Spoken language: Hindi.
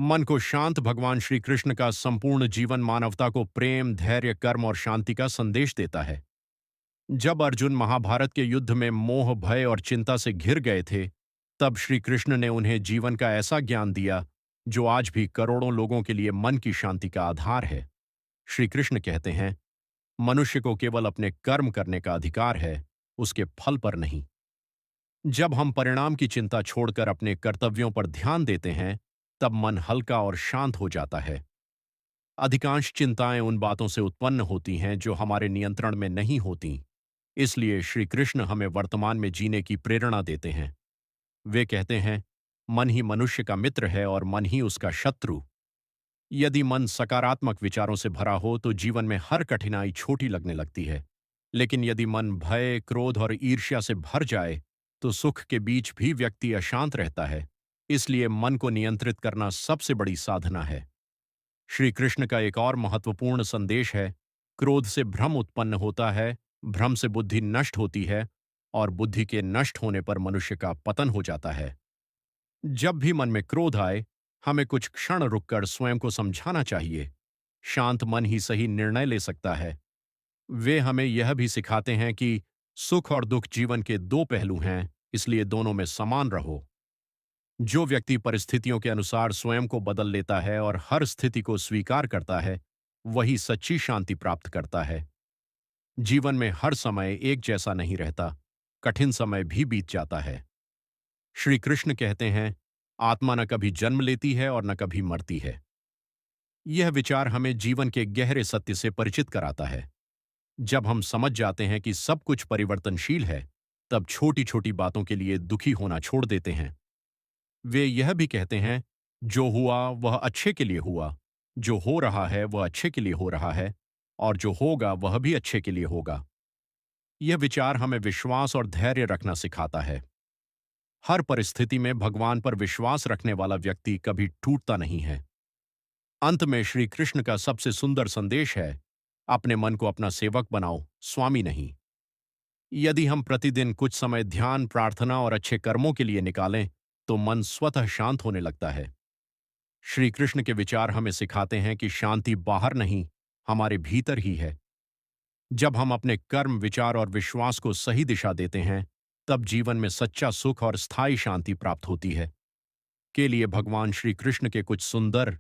मन को शांत भगवान श्री कृष्ण का संपूर्ण जीवन मानवता को प्रेम, धैर्य, कर्म और शांति का संदेश देता है। जब अर्जुन महाभारत के युद्ध में मोह, भय और चिंता से घिर गए थे, तब श्री कृष्ण ने उन्हें जीवन का ऐसा ज्ञान दिया जो आज भी करोड़ों लोगों के लिए मन की शांति का आधार है। श्री कृष्ण कहते हैं, मनुष्य को केवल अपने कर्म करने का अधिकार है, उसके फल पर नहीं। जब हम परिणाम की चिंता छोड़कर अपने कर्तव्यों पर ध्यान देते हैं, तब मन हल्का और शांत हो जाता है। अधिकांश चिंताएं उन बातों से उत्पन्न होती हैं जो हमारे नियंत्रण में नहीं होती। इसलिए श्री कृष्ण हमें वर्तमान में जीने की प्रेरणा देते हैं। वे कहते हैं, मन ही मनुष्य का मित्र है और मन ही उसका शत्रु। यदि मन सकारात्मक विचारों से भरा हो तो जीवन में हर कठिनाई छोटी लगने लगती है। लेकिन यदि मन भय, क्रोध और ईर्ष्या से भर जाए तो सुख के बीच भी व्यक्ति अशांत रहता है। इसलिए मन को नियंत्रित करना सबसे बड़ी साधना है। श्री कृष्ण का एक और महत्वपूर्ण संदेश है, क्रोध से भ्रम उत्पन्न होता है, भ्रम से बुद्धि नष्ट होती है और बुद्धि के नष्ट होने पर मनुष्य का पतन हो जाता है। जब भी मन में क्रोध आए, हमें कुछ क्षण रुककर स्वयं को समझाना चाहिए। शांत मन ही सही निर्णय ले सकता है। वे हमें यह भी सिखाते हैं कि सुख और दुख जीवन के दो पहलू हैं, इसलिए दोनों में समान रहो। जो व्यक्ति परिस्थितियों के अनुसार स्वयं को बदल लेता है और हर स्थिति को स्वीकार करता है, वही सच्ची शांति प्राप्त करता है। जीवन में हर समय एक जैसा नहीं रहता, कठिन समय भी बीत जाता है। श्री कृष्ण कहते हैं, आत्मा न कभी जन्म लेती है और न कभी मरती है। यह विचार हमें जीवन के गहरे सत्य से परिचित कराता है। जब हम समझ जाते हैं कि सब कुछ परिवर्तनशील है, तब छोटी छोटी बातों के लिए दुखी होना छोड़ देते हैं। वे यह भी कहते हैं, जो हुआ वह अच्छे के लिए हुआ, जो हो रहा है वह अच्छे के लिए हो रहा है, और जो होगा वह भी अच्छे के लिए होगा। यह विचार हमें विश्वास और धैर्य रखना सिखाता है। हर परिस्थिति में भगवान पर विश्वास रखने वाला व्यक्ति कभी टूटता नहीं है। अंत में श्री कृष्ण का सबसे सुंदर संदेश है, अपने मन को अपना सेवक बनाओ, स्वामी नहीं। यदि हम प्रतिदिन कुछ समय ध्यान, प्रार्थना और अच्छे कर्मों के लिए निकालें, तो मन स्वतः शांत होने लगता है। श्री कृष्ण के विचार हमें सिखाते हैं कि शांति बाहर नहीं, हमारे भीतर ही है। जब हम अपने कर्म, विचार और विश्वास को सही दिशा देते हैं, तब जीवन में सच्चा सुख और स्थायी शांति प्राप्त होती है। के लिए भगवान श्री कृष्ण के कुछ सुंदर